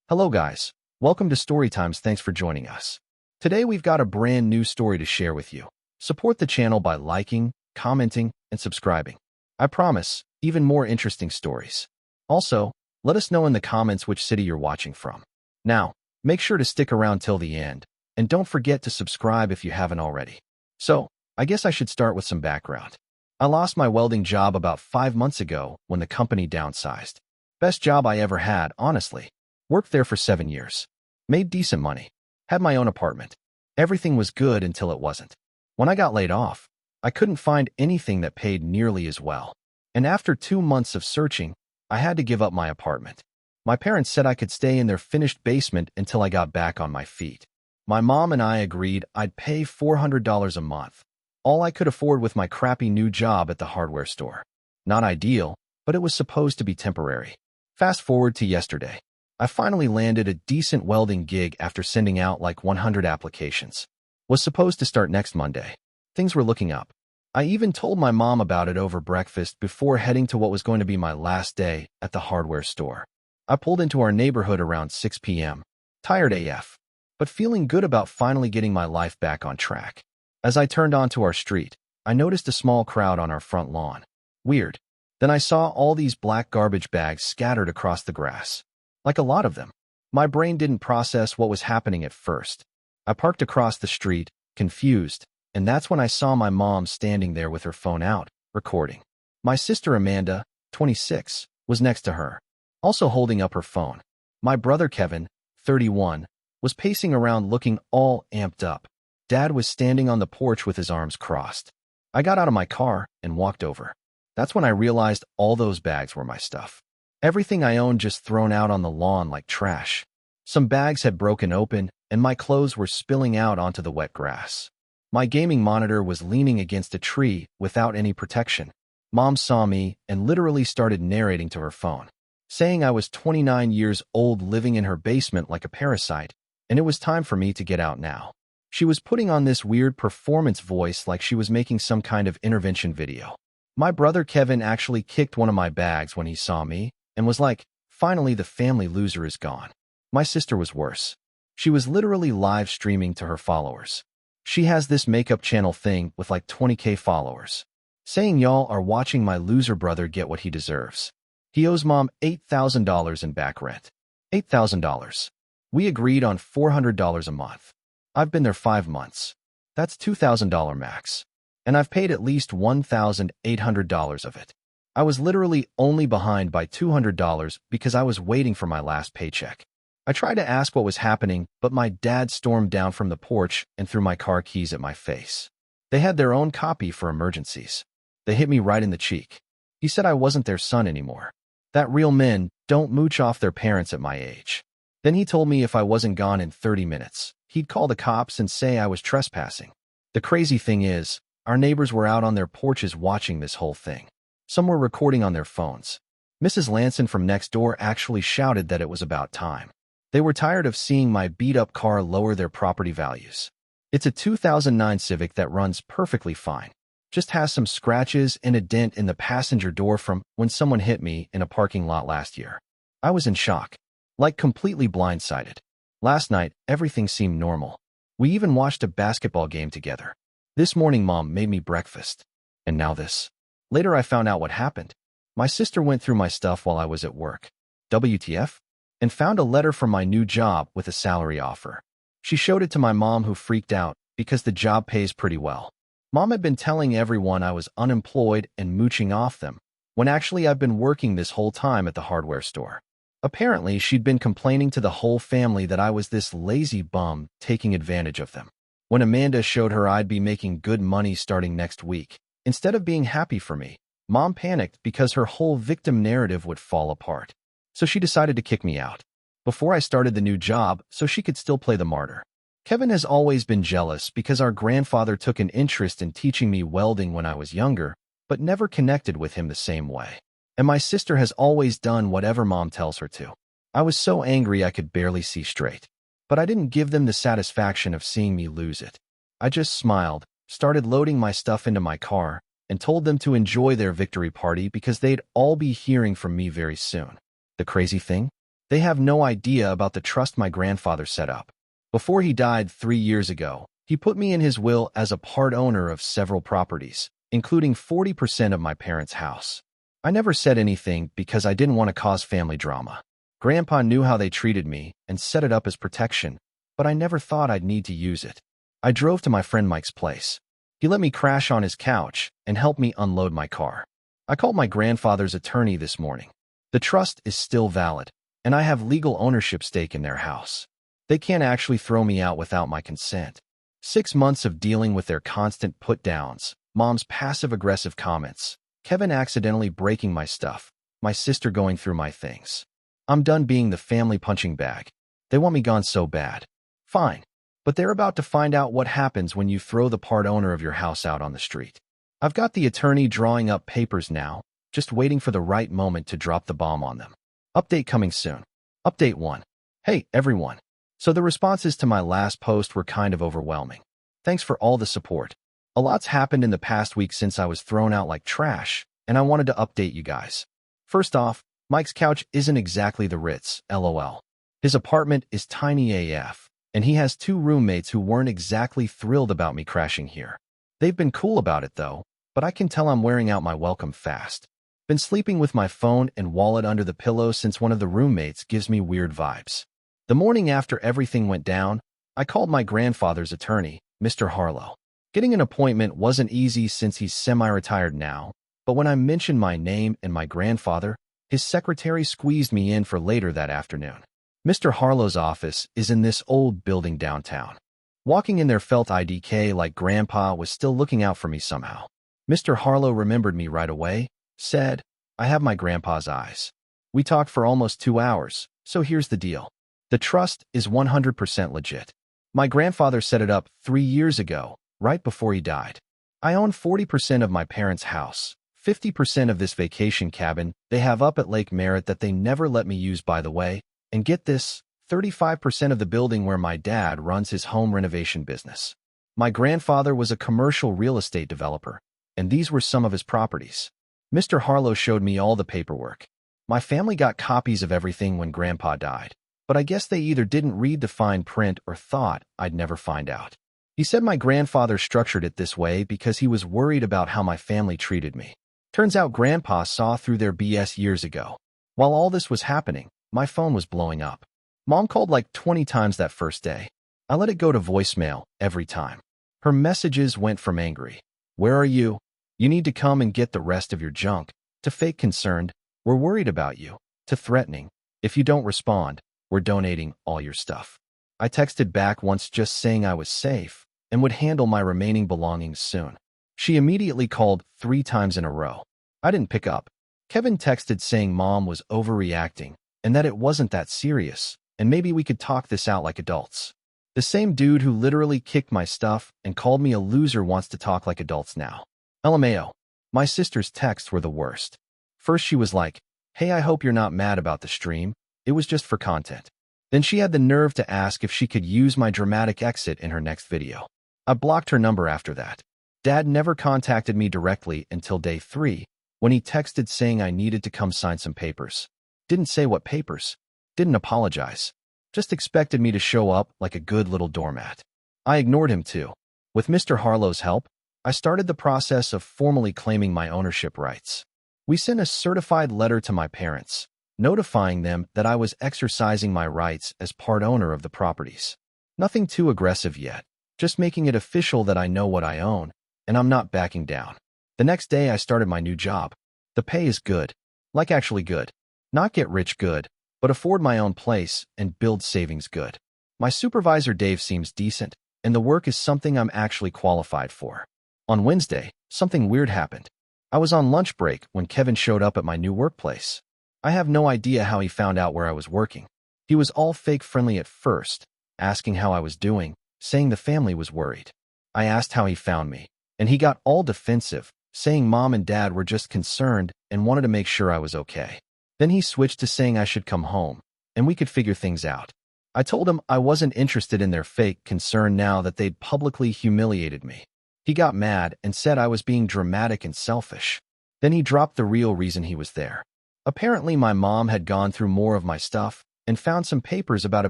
Hello guys, welcome to Storytimes. Thanks for joining us. Today we've got a brand new story to share with you. Support the channel by liking, commenting, and subscribing. I promise, even more interesting stories. Also, let us know in the comments which city you're watching from. Now, make sure to stick around till the end, and don't forget to subscribe if you haven't already. So, I guess I should start with some background. I lost my welding job about 5 months ago when the company downsized. Best job I ever had, honestly. Worked there for 7 years. Made decent money. Had my own apartment. Everything was good until it wasn't. When I got laid off, I couldn't find anything that paid nearly as well. And after 2 months of searching, I had to give up my apartment. My parents said I could stay in their finished basement until I got back on my feet. My mom and I agreed I'd pay $400 a month, all I could afford with my crappy new job at the hardware store. Not ideal, but it was supposed to be temporary. Fast forward to yesterday. I finally landed a decent welding gig after sending out like 100 applications. Was supposed to start next Monday. Things were looking up. I even told my mom about it over breakfast before heading to what was going to be my last day at the hardware store. I pulled into our neighborhood around 6 p.m., tired AF, but feeling good about finally getting my life back on track. As I turned onto our street, I noticed a small crowd on our front lawn. Weird. Then I saw all these black garbage bags scattered across the grass. Like a lot of them. My brain didn't process what was happening at first. I parked across the street, confused, and that's when I saw my mom standing there with her phone out, recording. My sister Amanda, 26, was next to her, also holding up her phone. My brother Kevin, 31, was pacing around looking all amped up. Dad was standing on the porch with his arms crossed. I got out of my car and walked over. That's when I realized all those bags were my stuff. Everything I owned just thrown out on the lawn like trash. Some bags had broken open, and my clothes were spilling out onto the wet grass. My gaming monitor was leaning against a tree without any protection. Mom saw me and literally started narrating to her phone, saying I was 29 years old living in her basement like a parasite, and it was time for me to get out now. She was putting on this weird performance voice like she was making some kind of intervention video. My brother Kevin actually kicked one of my bags when he saw me, and was like, finally the family loser is gone. My sister was worse. She was literally live streaming to her followers. She has this makeup channel thing with like 20K followers, saying y'all are watching my loser brother get what he deserves. He owes mom $8,000 in back rent. $8,000. We agreed on $400 a month. I've been there 5 months. That's $2,000 max. And I've paid at least $1,800 of it. I was literally only behind by $200 because I was waiting for my last paycheck. I tried to ask what was happening, but my dad stormed down from the porch and threw my car keys at my face. They had their own copy for emergencies. They hit me right in the cheek. He said I wasn't their son anymore. That real men don't mooch off their parents at my age. Then he told me if I wasn't gone in 30 minutes, he'd call the cops and say I was trespassing. The crazy thing is, our neighbors were out on their porches watching this whole thing. Some were recording on their phones. Mrs. Lanson from next door actually shouted that it was about time. They were tired of seeing my beat-up car lower their property values. It's a 2009 Civic that runs perfectly fine. Just has some scratches and a dent in the passenger door from when someone hit me in a parking lot last year. I was in shock. Like completely blindsided. Last night, everything seemed normal. We even watched a basketball game together. This morning, Mom made me breakfast. And now this. Later, I found out what happened. My sister went through my stuff while I was at work. WTF? And found a letter from my new job with a salary offer. She showed it to my mom, who freaked out because the job pays pretty well. Mom had been telling everyone I was unemployed and mooching off them, when actually I've been working this whole time at the hardware store. Apparently, she'd been complaining to the whole family that I was this lazy bum taking advantage of them. When Amanda showed her I'd be making good money starting next week, instead of being happy for me, Mom panicked because her whole victim narrative would fall apart. So she decided to kick me out before I started the new job so she could still play the martyr. Kevin has always been jealous because our grandfather took an interest in teaching me welding when I was younger, but never connected with him the same way. And my sister has always done whatever Mom tells her to. I was so angry I could barely see straight. But I didn't give them the satisfaction of seeing me lose it. I just smiled, started loading my stuff into my car, and told them to enjoy their victory party because they'd all be hearing from me very soon. The crazy thing? They have no idea about the trust my grandfather set up. Before he died 3 years ago, he put me in his will as a part owner of several properties, including 40% of my parents' house. I never said anything because I didn't want to cause family drama. Grandpa knew how they treated me and set it up as protection, but I never thought I'd need to use it. I drove to my friend Mike's place. He let me crash on his couch and helped me unload my car. I called my grandfather's attorney this morning. The trust is still valid, and I have legal ownership stake in their house. They can't actually throw me out without my consent. 6 months of dealing with their constant put-downs, Mom's passive-aggressive comments, Kevin accidentally breaking my stuff, my sister going through my things. I'm done being the family punching bag. They want me gone so bad. Fine, but they're about to find out what happens when you throw the part owner of your house out on the street. I've got the attorney drawing up papers now, just waiting for the right moment to drop the bomb on them. Update coming soon. Update 1. Hey, everyone. So the responses to my last post were kind of overwhelming. Thanks for all the support. A lot's happened in the past week since I was thrown out like trash, and I wanted to update you guys. First off, Mike's couch isn't exactly the Ritz, lol. His apartment is tiny AF, and he has 2 roommates who weren't exactly thrilled about me crashing here. They've been cool about it though, but I can tell I'm wearing out my welcome fast. Been sleeping with my phone and wallet under the pillow since one of the roommates gives me weird vibes. The morning after everything went down, I called my grandfather's attorney, Mr. Harlow. Getting an appointment wasn't easy since he's semi-retired now, but when I mentioned my name and my grandfather, his secretary squeezed me in for later that afternoon. Mr. Harlow's office is in this old building downtown. Walking in there felt IDK like Grandpa was still looking out for me somehow. Mr. Harlow remembered me right away, said, I have my grandpa's eyes. We talked for almost 2 hours, so here's the deal. The trust is 100% legit. My grandfather set it up 3 years ago, right before he died. I own 40% of my parents' house, 50% of this vacation cabin they have up at Lake Merritt that they never let me use, by the way, and get this, 35% of the building where my dad runs his home renovation business. My grandfather was a commercial real estate developer, and these were some of his properties. Mr. Harlow showed me all the paperwork. My family got copies of everything when Grandpa died, but I guess they either didn't read the fine print or thought I'd never find out. He said my grandfather structured it this way because he was worried about how my family treated me. Turns out Grandpa saw through their BS years ago. While all this was happening, my phone was blowing up. Mom called like 20 times that first day. I let it go to voicemail every time. Her messages went from angry, "Where are you? You need to come and get the rest of your junk," to fake concerned, "We're worried about you," to threatening, "If you don't respond, we're donating all your stuff." I texted back once just saying I was safe and would handle my remaining belongings soon. She immediately called 3 times in a row. I didn't pick up. Kevin texted saying Mom was overreacting and that it wasn't that serious, and maybe we could talk this out like adults. The same dude who literally kicked my stuff and called me a loser wants to talk like adults now. LMAO. My sister's texts were the worst. First she was like, "Hey, I hope you're not mad about the stream. It was just for content." Then she had the nerve to ask if she could use my dramatic exit in her next video. I blocked her number after that. Dad never contacted me directly until day 3, when he texted saying I needed to come sign some papers. Didn't say what papers. Didn't apologize. Just expected me to show up like a good little doormat. I ignored him too. With Mr. Harlow's help, I started the process of formally claiming my ownership rights. We sent a certified letter to my parents, notifying them that I was exercising my rights as part owner of the properties. Nothing too aggressive yet, just making it official that I know what I own, and I'm not backing down. The next day I started my new job. The pay is good. Like actually good. Not get rich good, but afford my own place and build savings good. My supervisor Dave seems decent, and the work is something I'm actually qualified for. On Wednesday, something weird happened. I was on lunch break when Kevin showed up at my new workplace. I have no idea how he found out where I was working. He was all fake friendly at first, asking how I was doing, saying the family was worried. I asked how he found me, and he got all defensive, saying Mom and Dad were just concerned and wanted to make sure I was okay. Then he switched to saying I should come home, and we could figure things out. I told him I wasn't interested in their fake concern now that they'd publicly humiliated me. He got mad and said I was being dramatic and selfish. Then he dropped the real reason he was there. Apparently my mom had gone through more of my stuff, and found some papers about a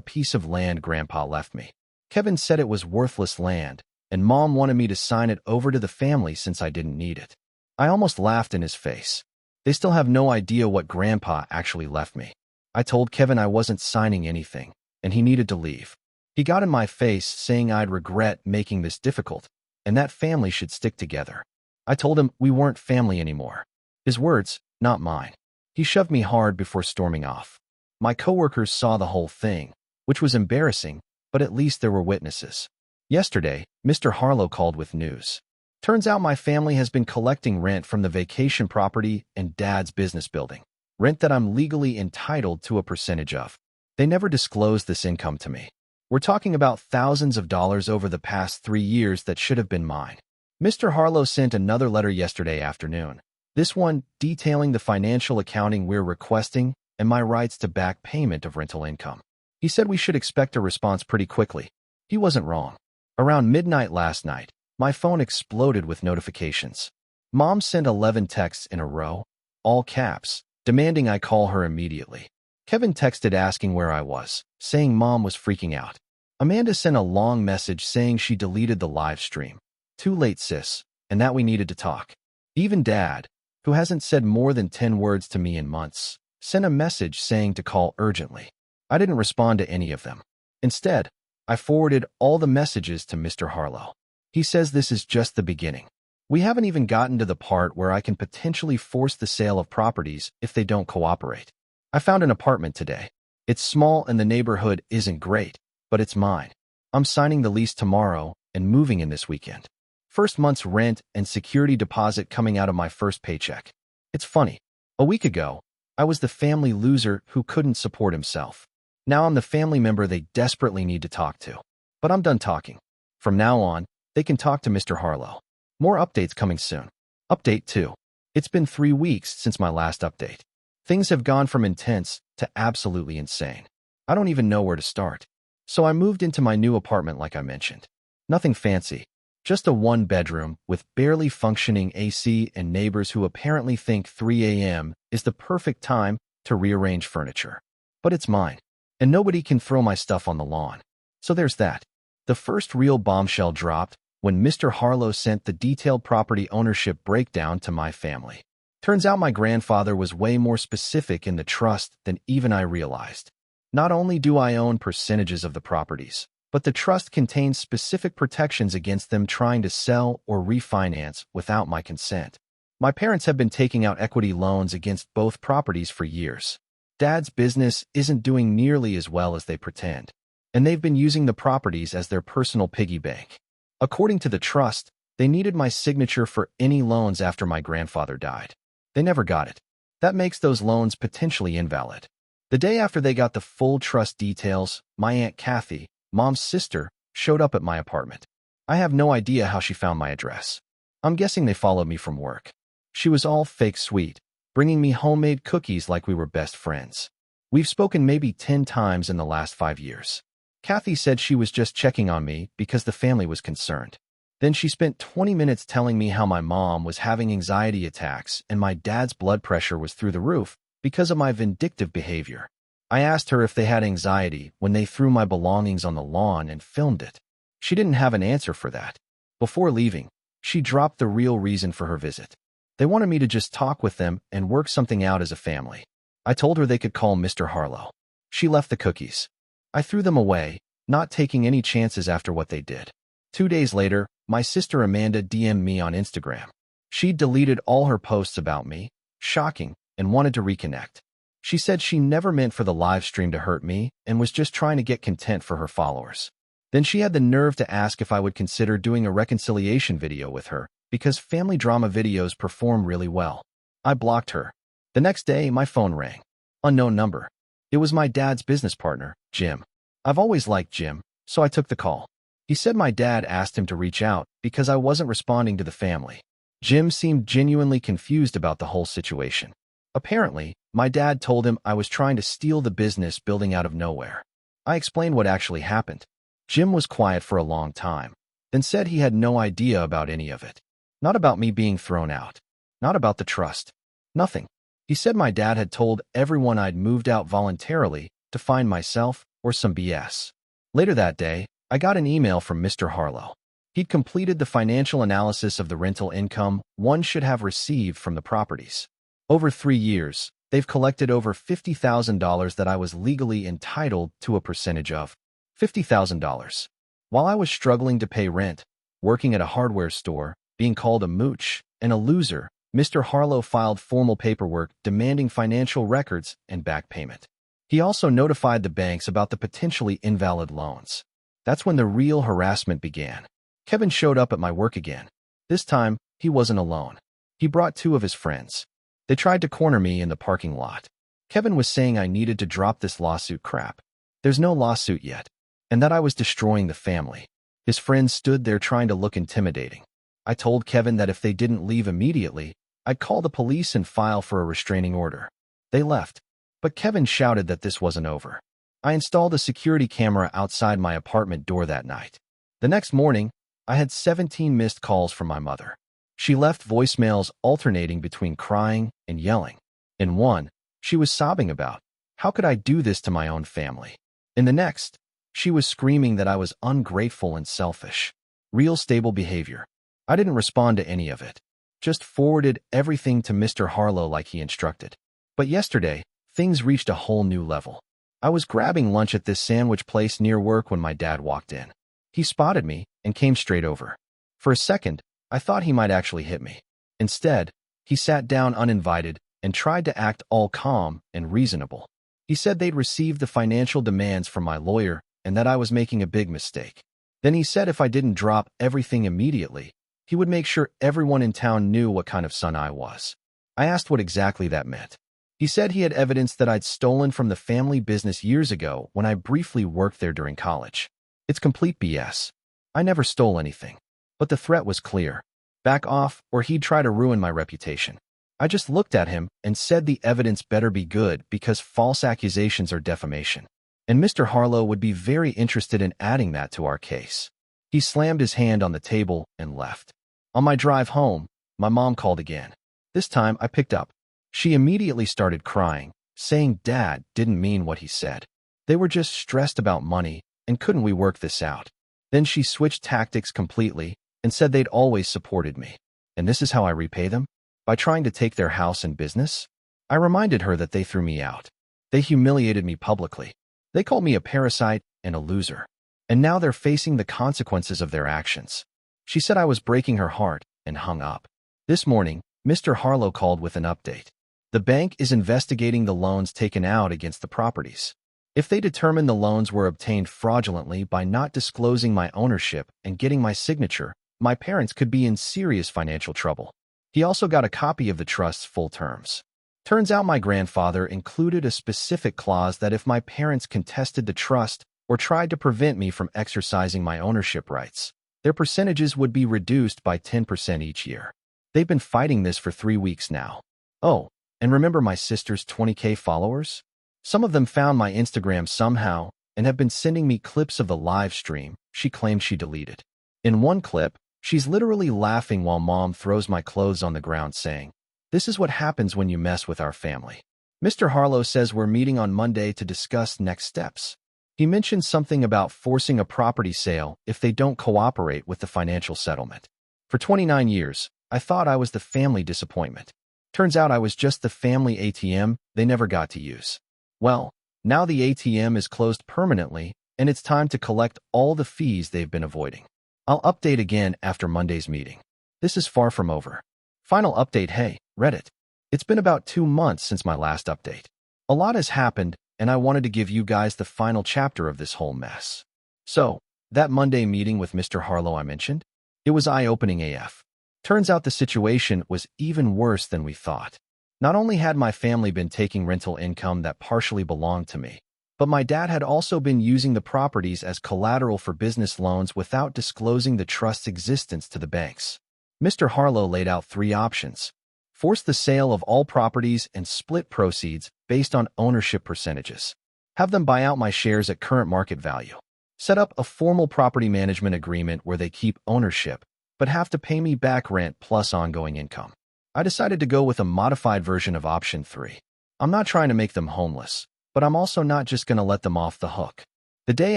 piece of land Grandpa left me. Kevin said it was worthless land, and Mom wanted me to sign it over to the family since I didn't need it. I almost laughed in his face. They still have no idea what Grandpa actually left me. I told Kevin I wasn't signing anything, and he needed to leave. He got in my face saying I'd regret making this difficult, and that family should stick together. I told him we weren't family anymore. His words, not mine. He shoved me hard before storming off. My coworkers saw the whole thing, which was embarrassing, but at least there were witnesses. Yesterday, Mr. Harlow called with news. Turns out my family has been collecting rent from the vacation property and Dad's business building. Rent that I'm legally entitled to a percentage of. They never disclosed this income to me. We're talking about thousands of dollars over the past 3 years that should have been mine. Mr. Harlow sent another letter yesterday afternoon. This one detailing the financial accounting we're requesting and my rights to back payment of rental income. He said we should expect a response pretty quickly. He wasn't wrong. Around midnight last night, my phone exploded with notifications. Mom sent 11 texts in a row, all caps, demanding I call her immediately. Kevin texted asking where I was, saying Mom was freaking out. Amanda sent a long message saying she deleted the live stream. Too late, sis, and that we needed to talk. Even Dad, who hasn't said more than 10 words to me in months, sent a message saying to call urgently. I didn't respond to any of them. Instead, I forwarded all the messages to Mr. Harlow. He says this is just the beginning. We haven't even gotten to the part where I can potentially force the sale of properties if they don't cooperate. I found an apartment today. It's small and the neighborhood isn't great, but it's mine. I'm signing the lease tomorrow and moving in this weekend. First month's rent and security deposit coming out of my first paycheck. It's funny. A week ago, I was the family loser who couldn't support himself. Now I'm the family member they desperately need to talk to. But I'm done talking. From now on, they can talk to Mr. Harlow. More updates coming soon. Update 2. It's been 3 weeks since my last update. Things have gone from intense to absolutely insane. I don't even know where to start. So I moved into my new apartment like I mentioned. Nothing fancy. Just a 1-bedroom with barely functioning AC and neighbors who apparently think 3 a.m. is the perfect time to rearrange furniture. But it's mine, and nobody can throw my stuff on the lawn. So there's that. The first real bombshell dropped when Mr. Harlow sent the detailed property ownership breakdown to my family. Turns out my grandfather was way more specific in the trust than even I realized. Not only do I own percentages of the properties, but the trust contains specific protections against them trying to sell or refinance without my consent. My parents have been taking out equity loans against both properties for years. Dad's business isn't doing nearly as well as they pretend, and they've been using the properties as their personal piggy bank. According to the trust, they needed my signature for any loans after my grandfather died. They never got it. That makes those loans potentially invalid. The day after they got the full trust details, my Aunt Kathy, Mom's sister, showed up at my apartment. I have no idea how she found my address. I'm guessing they followed me from work. She was all fake sweet, bringing me homemade cookies like we were best friends. We've spoken maybe 10 times in the last 5 years. Kathy said she was just checking on me because the family was concerned. Then she spent 20 minutes telling me how my mom was having anxiety attacks and my dad's blood pressure was through the roof because of my vindictive behavior. I asked her if they had anxiety when they threw my belongings on the lawn and filmed it. She didn't have an answer for that. Before leaving, she dropped the real reason for her visit. They wanted me to just talk with them and work something out as a family. I told her they could call Mr. Harlow. She left the cookies. I threw them away, not taking any chances after what they did. 2 days later, my sister Amanda DM'd me on Instagram. She'd deleted all her posts about me, shocking, and wanted to reconnect. She said she never meant for the live stream to hurt me and was just trying to get content for her followers. Then she had the nerve to ask if I would consider doing a reconciliation video with her because family drama videos perform really well. I blocked her. The next day, my phone rang. Unknown number. It was my dad's business partner, Jim. I've always liked Jim, so I took the call. He said my dad asked him to reach out because I wasn't responding to the family. Jim seemed genuinely confused about the whole situation. Apparently, my dad told him I was trying to steal the business building out of nowhere. I explained what actually happened. Jim was quiet for a long time, then said he had no idea about any of it. Not about me being thrown out. Not about the trust. Nothing. He said my dad had told everyone I'd moved out voluntarily to find myself, or some BS. Later that day, I got an email from Mr. Harlow. He'd completed the financial analysis of the rental income one should have received from the properties. Over 3 years, they've collected over $50,000 that I was legally entitled to a percentage of. $50,000. While I was struggling to pay rent, working at a hardware store, being called a mooch and a loser, Mr. Harlow filed formal paperwork demanding financial records and back payment. He also notified the banks about the potentially invalid loans. That's when the real harassment began. Kevin showed up at my work again. This time, he wasn't alone. He brought 2 of his friends. They tried to corner me in the parking lot. Kevin was saying I needed to drop this lawsuit crap. There's no lawsuit yet, and that I was destroying the family. His friends stood there trying to look intimidating. I told Kevin that if they didn't leave immediately, I'd call the police and file for a restraining order. They left, but Kevin shouted that this wasn't over. I installed a security camera outside my apartment door that night. The next morning, I had 17 missed calls from my mother. She left voicemails alternating between crying and yelling. In one, she was sobbing about, "How could I do this to my own family?" In the next, she was screaming that I was ungrateful and selfish. Real stable behavior. I didn't respond to any of it. Just forwarded everything to Mr. Harlow like he instructed. But yesterday, things reached a whole new level. I was grabbing lunch at this sandwich place near work when my dad walked in. He spotted me and came straight over. For a second, I thought he might actually hit me. Instead, he sat down uninvited and tried to act all calm and reasonable. He said they'd received the financial demands from my lawyer and that I was making a big mistake. Then he said if I didn't drop everything immediately, he would make sure everyone in town knew what kind of son I was. I asked what exactly that meant. He said he had evidence that I'd stolen from the family business years ago when I briefly worked there during college. It's complete BS. I never stole anything. But the threat was clear. Back off, or he'd try to ruin my reputation. I just looked at him and said the evidence better be good because false accusations are defamation. And Mr. Harlow would be very interested in adding that to our case. He slammed his hand on the table and left. On my drive home, my mom called again. This time I picked up. She immediately started crying, saying Dad didn't mean what he said. They were just stressed about money, and couldn't we work this out? Then she switched tactics completely and said they'd always supported me. And this is how I repay them? By trying to take their house and business? I reminded her that they threw me out. They humiliated me publicly. They called me a parasite and a loser. And now they're facing the consequences of their actions. She said I was breaking her heart and hung up. This morning, Mr. Harlow called with an update. The bank is investigating the loans taken out against the properties. If they determine the loans were obtained fraudulently by not disclosing my ownership and getting my signature, my parents could be in serious financial trouble. He also got a copy of the trust's full terms. Turns out my grandfather included a specific clause that if my parents contested the trust or tried to prevent me from exercising my ownership rights, their percentages would be reduced by 10% each year. They've been fighting this for 3 weeks now. Oh, and remember my sister's 20K followers? Some of them found my Instagram somehow and have been sending me clips of the live stream she claimed she deleted. In one clip, she's literally laughing while Mom throws my clothes on the ground saying, "This is what happens when you mess with our family." Mr. Harlow says we're meeting on Monday to discuss next steps. He mentioned something about forcing a property sale if they don't cooperate with the financial settlement. For 29 years, I thought I was the family disappointment. Turns out I was just the family ATM they never got to use. Well, now the ATM is closed permanently, and it's time to collect all the fees they've been avoiding. I'll update again after Monday's meeting. This is far from over. Final update, hey, Reddit. It's been about 2 months since my last update. A lot has happened, and I wanted to give you guys the final chapter of this whole mess. So, that Monday meeting with Mr. Harlow I mentioned? It was eye-opening AF. Turns out the situation was even worse than we thought. Not only had my family been taking rental income that partially belonged to me, but my dad had also been using the properties as collateral for business loans without disclosing the trust's existence to the banks. Mr. Harlow laid out 3 options. Force the sale of all properties and split proceeds based on ownership percentages. Have them buy out my shares at current market value. Set up a formal property management agreement where they keep ownership, but have to pay me back rent plus ongoing income. I decided to go with a modified version of option 3. I'm not trying to make them homeless, but I'm also not just going to let them off the hook. The day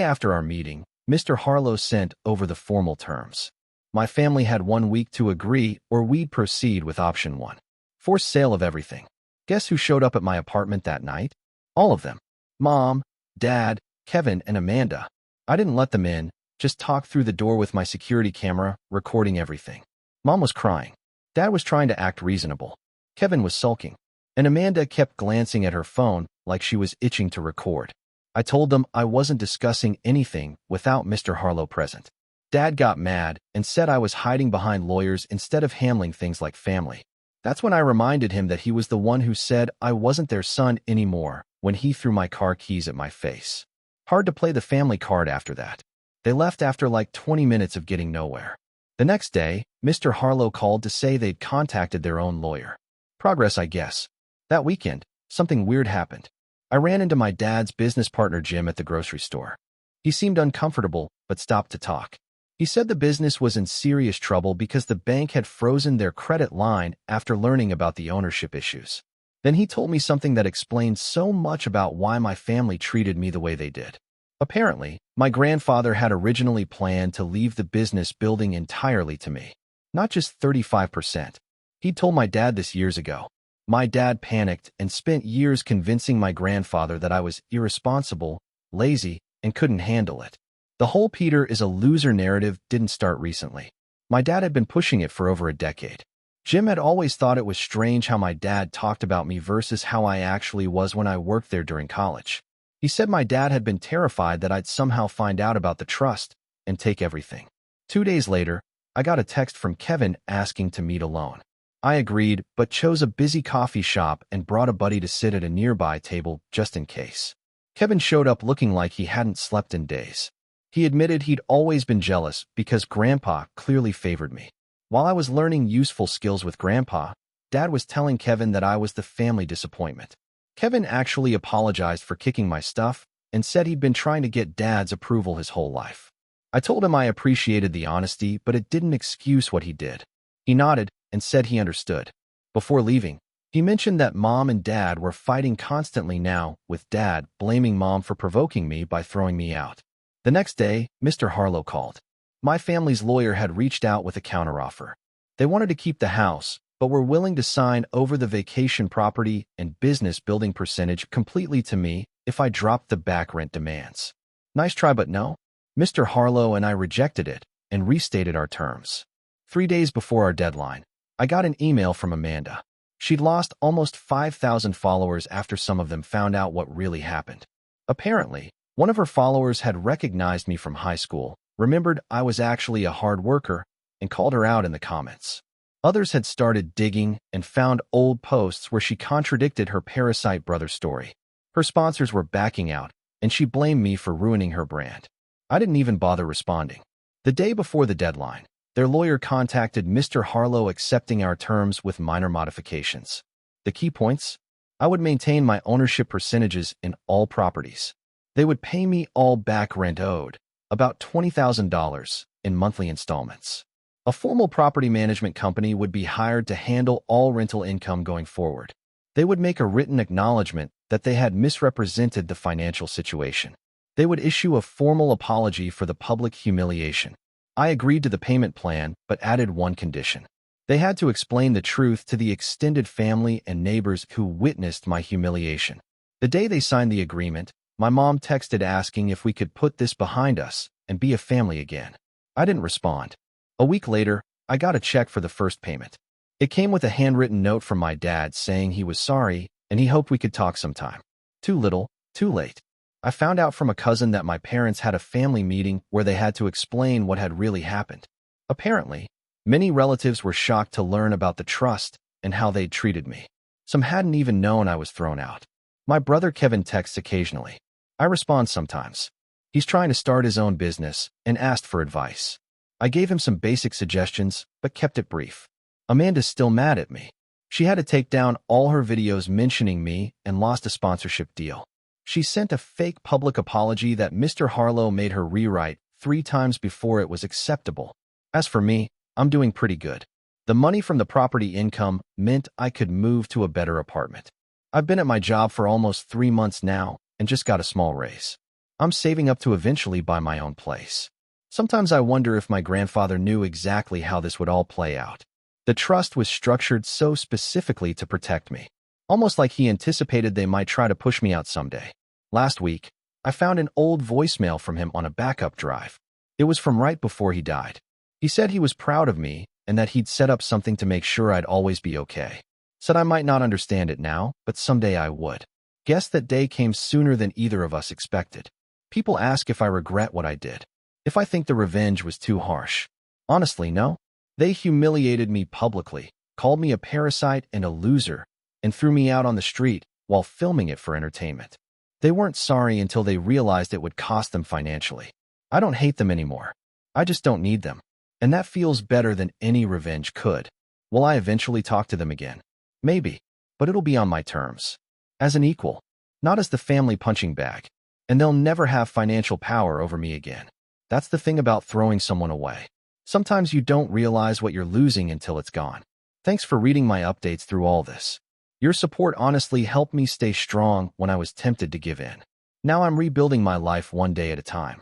after our meeting, Mr. Harlow sent over the formal terms. My family had 1 week to agree or we'd proceed with option 1. Forced sale of everything. Guess who showed up at my apartment that night? All of them. Mom, Dad, Kevin, and Amanda. I didn't let them in, just talked through the door with my security camera, recording everything. Mom was crying. Dad was trying to act reasonable. Kevin was sulking. And Amanda kept glancing at her phone like she was itching to record. I told them I wasn't discussing anything without Mr. Harlow present. Dad got mad and said I was hiding behind lawyers instead of handling things like family. That's when I reminded him that he was the one who said I wasn't their son anymore when he threw my car keys at my face. Hard to play the family card after that. They left after like 20 minutes of getting nowhere. The next day, Mr. Harlow called to say they'd contacted their own lawyer. Progress, I guess. That weekend, something weird happened. I ran into my dad's business partner Jim at the grocery store. He seemed uncomfortable, but stopped to talk. He said the business was in serious trouble because the bank had frozen their credit line after learning about the ownership issues. Then he told me something that explained so much about why my family treated me the way they did. Apparently, my grandfather had originally planned to leave the business building entirely to me. Not just 35%. He told my dad this years ago. My dad panicked and spent years convincing my grandfather that I was irresponsible, lazy, and couldn't handle it. The whole Peter is a loser narrative didn't start recently. My dad had been pushing it for over a decade. Jim had always thought it was strange how my dad talked about me versus how I actually was when I worked there during college. He said my dad had been terrified that I'd somehow find out about the trust and take everything. 2 days later, I got a text from Kevin asking to meet alone. I agreed, but chose a busy coffee shop and brought a buddy to sit at a nearby table just in case. Kevin showed up looking like he hadn't slept in days. He admitted he'd always been jealous because Grandpa clearly favored me. While I was learning useful skills with Grandpa, Dad was telling Kevin that I was the family disappointment. Kevin actually apologized for kicking my stuff and said he'd been trying to get Dad's approval his whole life. I told him I appreciated the honesty, but it didn't excuse what he did. He nodded and said he understood. Before leaving, he mentioned that Mom and Dad were fighting constantly now, with Dad blaming Mom for provoking me by throwing me out. The next day, Mr. Harlow called. My family's lawyer had reached out with a counteroffer. They wanted to keep the house, but were willing to sign over the vacation property and business building percentage completely to me if I dropped the back rent demands. Nice try, but no. Mr. Harlow and I rejected it and restated our terms. 3 days before our deadline, I got an email from Amanda. She'd lost almost 5,000 followers after some of them found out what really happened. Apparently, one of her followers had recognized me from high school, remembered I was actually a hard worker, and called her out in the comments. Others had started digging and found old posts where she contradicted her parasite brother story. Her sponsors were backing out, and she blamed me for ruining her brand. I didn't even bother responding. The day before the deadline, their lawyer contacted Mr. Harlow accepting our terms with minor modifications. The key points? I would maintain my ownership percentages in all properties. They would pay me all back rent owed, about $20,000 in monthly installments. A formal property management company would be hired to handle all rental income going forward. They would make a written acknowledgement that they had misrepresented the financial situation. They would issue a formal apology for the public humiliation. I agreed to the payment plan, but added one condition. They had to explain the truth to the extended family and neighbors who witnessed my humiliation. The day they signed the agreement, my mom texted asking if we could put this behind us and be a family again. I didn't respond. A week later, I got a check for the first payment. It came with a handwritten note from my dad saying he was sorry and he hoped we could talk sometime. Too little, too late. I found out from a cousin that my parents had a family meeting where they had to explain what had really happened. Apparently, many relatives were shocked to learn about the trust and how they'd treated me. Some hadn't even known I was thrown out. My brother Kevin texts occasionally. I respond sometimes. He's trying to start his own business and asked for advice. I gave him some basic suggestions, but kept it brief. Amanda's still mad at me. She had to take down all her videos mentioning me and lost a sponsorship deal. She sent a fake public apology that Mr. Harlow made her rewrite 3 times before it was acceptable. As for me, I'm doing pretty good. The money from the property income meant I could move to a better apartment. I've been at my job for almost 3 months now, and just got a small raise. I'm saving up to eventually buy my own place. Sometimes I wonder if my grandfather knew exactly how this would all play out. The trust was structured so specifically to protect me, almost like he anticipated they might try to push me out someday. Last week, I found an old voicemail from him on a backup drive. It was from right before he died. He said he was proud of me and that he'd set up something to make sure I'd always be okay. Said I might not understand it now, but someday I would. Guess that day came sooner than either of us expected. People ask if I regret what I did, if I think the revenge was too harsh. Honestly, no. They humiliated me publicly, called me a parasite and a loser, and threw me out on the street while filming it for entertainment. They weren't sorry until they realized it would cost them financially. I don't hate them anymore. I just don't need them. And that feels better than any revenge could. Will I eventually talk to them again? Maybe, but it'll be on my terms. As an equal, not as the family punching bag. And they'll never have financial power over me again. That's the thing about throwing someone away. Sometimes you don't realize what you're losing until it's gone. Thanks for reading my updates through all this. Your support honestly helped me stay strong when I was tempted to give in. Now I'm rebuilding my life one day at a time.